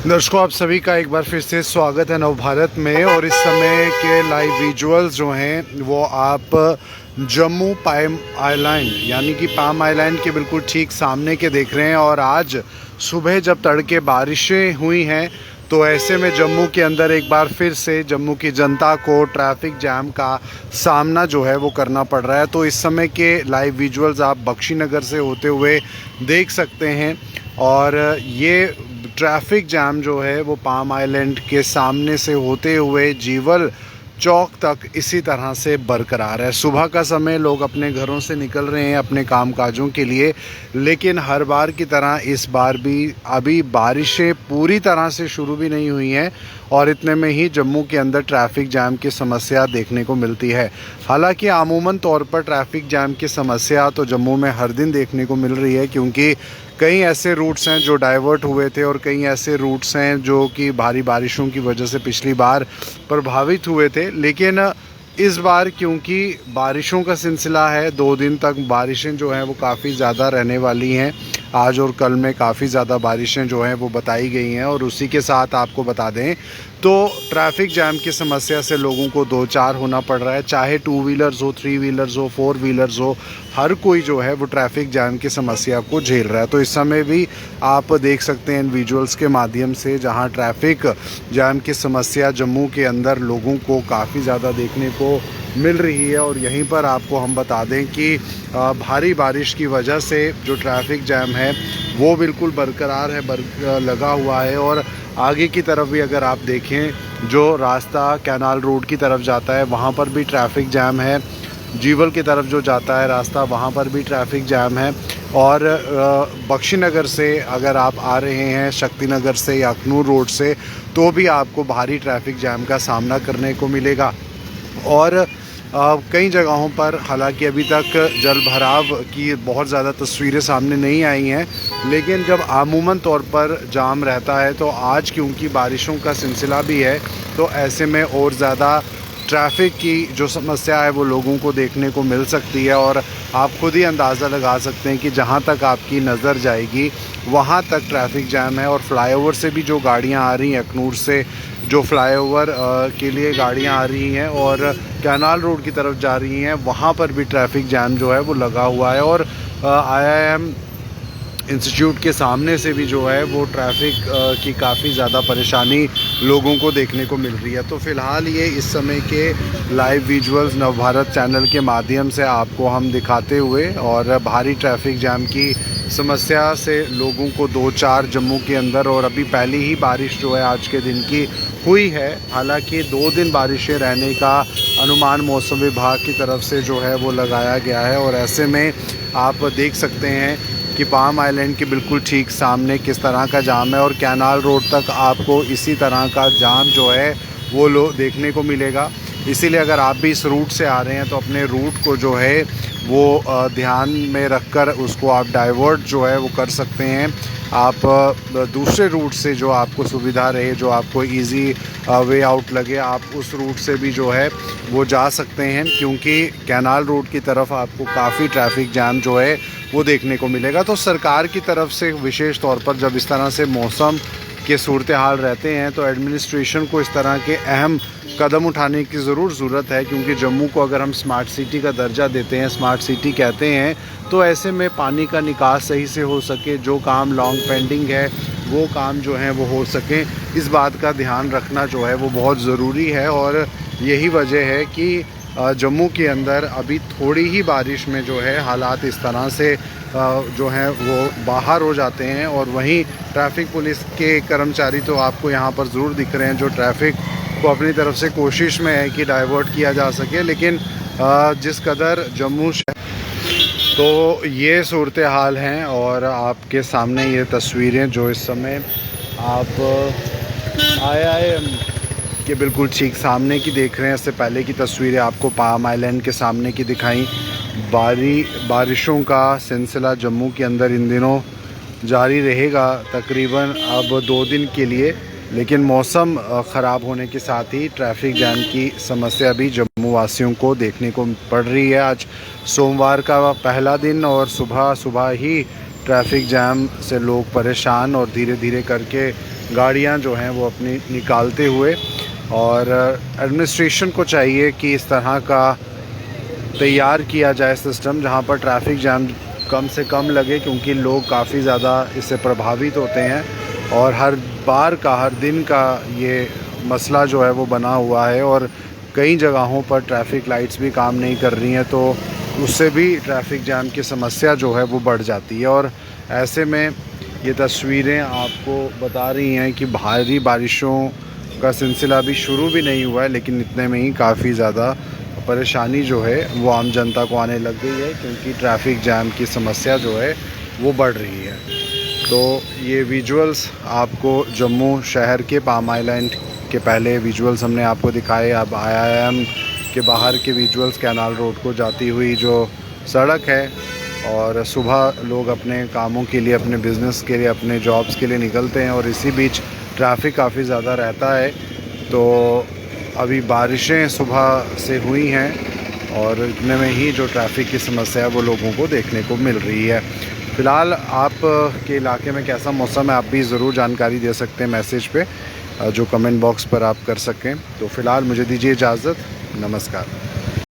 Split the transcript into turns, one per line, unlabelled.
दर्शकों, आप सभी का एक बार फिर से स्वागत है नवभारत में। और इस समय के लाइव विजुअल्स जो हैं वो आप जम्मू पाम आइलैंड यानी कि पाम आइलैंड के बिल्कुल ठीक सामने के देख रहे हैं। और आज सुबह जब तड़के बारिशें हुई हैं तो ऐसे में जम्मू के अंदर एक बार फिर से जम्मू की जनता को ट्रैफिक जैम का सामना जो है वो करना पड़ रहा है। तो इस समय के लाइव विजुअल्स आप बख्शीनगर से होते हुए देख सकते हैं। और ये ट्रैफिक जैम जो है वो पाम आइलैंड के सामने से होते हुए जीवल चौक तक इसी तरह से बरकरार है। सुबह का समय लोग अपने घरों से निकल रहे हैं अपने कामकाजों के लिए, लेकिन हर बार की तरह इस बार भी अभी बारिशें पूरी तरह से शुरू भी नहीं हुई हैं और इतने में ही जम्मू के अंदर ट्रैफिक जैम की समस्या देखने को मिलती है। हालांकि आमूमन तौर पर ट्रैफिक जैम की समस्या तो जम्मू में हर दिन देखने को मिल रही है, क्योंकि कई ऐसे रूट्स हैं जो डाइवर्ट हुए थे और कई ऐसे रूट्स हैं जो कि भारी बारिशों की वजह से पिछली बार प्रभावित हुए थे। लेकिन इस बार क्योंकि बारिशों का सिलसिला है, 2 दिन तक बारिशें जो हैं वो काफ़ी ज़्यादा रहने वाली हैं। आज और कल में काफ़ी ज़्यादा बारिशें जो हैं वो बताई गई हैं। और उसी के साथ आपको बता दें तो ट्रैफिक जैम की समस्या से लोगों को दो चार होना पड़ रहा है, चाहे 2 व्हीलर्स हो, 3 व्हीलर्स हो, 4 व्हीलर्स हो, हर कोई जो है वो ट्रैफिक जैम की समस्या को झेल रहा है। तो इस समय भी आप देख सकते हैं इन विजुअल्स के माध्यम से, जहां ट्रैफिक जैम की समस्या जम्मू के अंदर लोगों को काफ़ी ज़्यादा देखने को मिल रही है। और यहीं पर आपको हम बता दें कि भारी बारिश की वजह से जो ट्रैफिक जैम है वो बिल्कुल बरकरार है, लगा हुआ है। और आगे की तरफ भी अगर आप देखें, जो रास्ता कैनाल रोड की तरफ जाता है वहाँ पर भी ट्रैफिक जैम है। जीवल की तरफ जो जाता है रास्ता वहाँ पर भी ट्रैफिक जैम है। और बख्शीनगर से अगर आप आ रहे हैं शक्तिनगर से या अखनूर रोड से, तो भी आपको भारी ट्रैफिक जैम का सामना करने को मिलेगा। और कई जगहों पर हालांकि अभी तक जल भराव की बहुत ज़्यादा तस्वीरें सामने नहीं आई हैं, लेकिन जब आमूमन तौर पर जाम रहता है तो आज क्योंकि बारिशों का सिलसिला भी है तो ऐसे में और ज़्यादा ट्रैफिक की जो समस्या है वो लोगों को देखने को मिल सकती है। और आप खुद ही अंदाज़ा लगा सकते हैं कि जहाँ तक आपकी नज़र जाएगी वहाँ तक ट्रैफिक जैम है। और फ्लाईओवर से भी जो गाड़ियाँ आ रही हैं, अखनूर से जो फ्लाईओवर के लिए गाड़ियाँ आ रही हैं और कैनाल रोड की तरफ जा रही हैं, वहाँ पर भी ट्रैफिक जैम जो है वो लगा हुआ है। और IIM इंस्टीट्यूट के सामने से भी जो है वो ट्रैफिक की काफ़ी ज़्यादा परेशानी लोगों को देखने को मिल रही है। तो फ़िलहाल ये इस समय के लाइव विजुअल्स नवभारत चैनल के माध्यम से आपको हम दिखाते हुए, और भारी ट्रैफिक जैम की समस्या से लोगों को 2-4 जम्मू के अंदर, और अभी पहली ही बारिश जो है आज के दिन की हुई है। हालांकि 2 दिन बारिशें रहने का अनुमान मौसम विभाग की तरफ से जो है वो लगाया गया है। और ऐसे में आप देख सकते हैं कि पाम आइलैंड के बिल्कुल ठीक सामने किस तरह का जाम है, और कैनाल रोड तक आपको इसी तरह का जाम जो है वो देखने को मिलेगा। इसीलिए अगर आप भी इस रूट से आ रहे हैं तो अपने रूट को जो है वो ध्यान में रखकर उसको आप डाइवर्ट जो है वो कर सकते हैं। आप दूसरे रूट से जो आपको सुविधा रहे, जो आपको इजी वे आउट लगे, आप उस रूट से भी जो है वो जा सकते हैं, क्योंकि कैनाल रोड की तरफ आपको काफ़ी ट्रैफिक जैम जो है वो देखने को मिलेगा। तो सरकार की तरफ से विशेष तौर पर जब इस तरह से मौसम के सूरत हाल रहते हैं तो एडमिनिस्ट्रेशन को इस तरह के अहम कदम उठाने की ज़रूरत है, क्योंकि जम्मू को अगर हम स्मार्ट सिटी का दर्जा देते हैं, स्मार्ट सिटी कहते हैं, तो ऐसे में पानी का निकास सही से हो सके, जो काम लॉन्ग पेंडिंग है वो काम जो है वो हो सके, इस बात का ध्यान रखना जो है वो बहुत ज़रूरी है। और यही वजह है कि जम्मू के अंदर अभी थोड़ी ही बारिश में जो है हालात इस तरह से जो हैं वो बाहर हो जाते हैं। और वहीं ट्रैफिक पुलिस के कर्मचारी तो आपको यहाँ पर ज़रूर दिख रहे हैं जो ट्रैफिक को अपनी तरफ से कोशिश में है कि डाइवर्ट किया जा सके। लेकिन जिस कदर जम्मू तो ये सूरत हाल हैं। और आपके सामने ये तस्वीरें जो इस समय आप IIM के बिल्कुल ठीक सामने की देख रहे हैं, इससे पहले की तस्वीरें आपको पाम आइलैंड के सामने की दिखाई। बारिशों का सिलसिला जम्मू के अंदर इन दिनों जारी रहेगा तकरीबन अब 2 दिन के लिए, लेकिन मौसम ख़राब होने के साथ ही ट्रैफिक जैम की समस्या भी जम्मू वासियों को देखने को पड़ रही है। आज सोमवार का पहला दिन और सुबह सुबह ही ट्रैफिक जैम से लोग परेशान और धीरे धीरे करके गाड़ियां जो हैं वो अपनी निकालते हुए, और एडमिनिस्ट्रेशन को चाहिए कि इस तरह का तैयार किया जाए सिस्टम जहां पर ट्रैफिक जैम कम से कम लगे, क्योंकि लोग काफ़ी ज़्यादा इससे प्रभावित होते हैं और हर बार का हर दिन का ये मसला जो है वो बना हुआ है। और कई जगहों पर ट्रैफिक लाइट्स भी काम नहीं कर रही हैं, तो उससे भी ट्रैफिक जैम की समस्या जो है वो बढ़ जाती है। और ऐसे में ये तस्वीरें आपको बता रही हैं कि भारी बारिशों का सिलसिला अभी शुरू भी नहीं हुआ है, लेकिन इतने में ही काफ़ी ज़्यादा परेशानी जो है वो आम जनता को आने लग गई है, क्योंकि ट्रैफिक जैम की समस्या जो है वो बढ़ रही है। तो ये विजुअल्स आपको जम्मू शहर के पाम आइलैंड के पहले विजुअल्स हमने आपको दिखाए। अब IIM के बाहर के विजुअल्स, कैनाल रोड को जाती हुई जो सड़क है, और सुबह लोग अपने कामों के लिए, अपने बिज़नेस के लिए, अपने जॉब्स के लिए निकलते हैं और इसी बीच ट्रैफिक काफ़ी ज़्यादा रहता है। तो अभी बारिशें सुबह से हुई हैं और इतने में ही जो ट्रैफिक की समस्या है वो लोगों को देखने को मिल रही है। फ़िलहाल आप के इलाके में कैसा मौसम है, आप भी ज़रूर जानकारी दे सकते हैं मैसेज पे, जो कमेंट बॉक्स पर आप कर सकें। तो फ़िलहाल मुझे दीजिए इजाज़त, नमस्कार।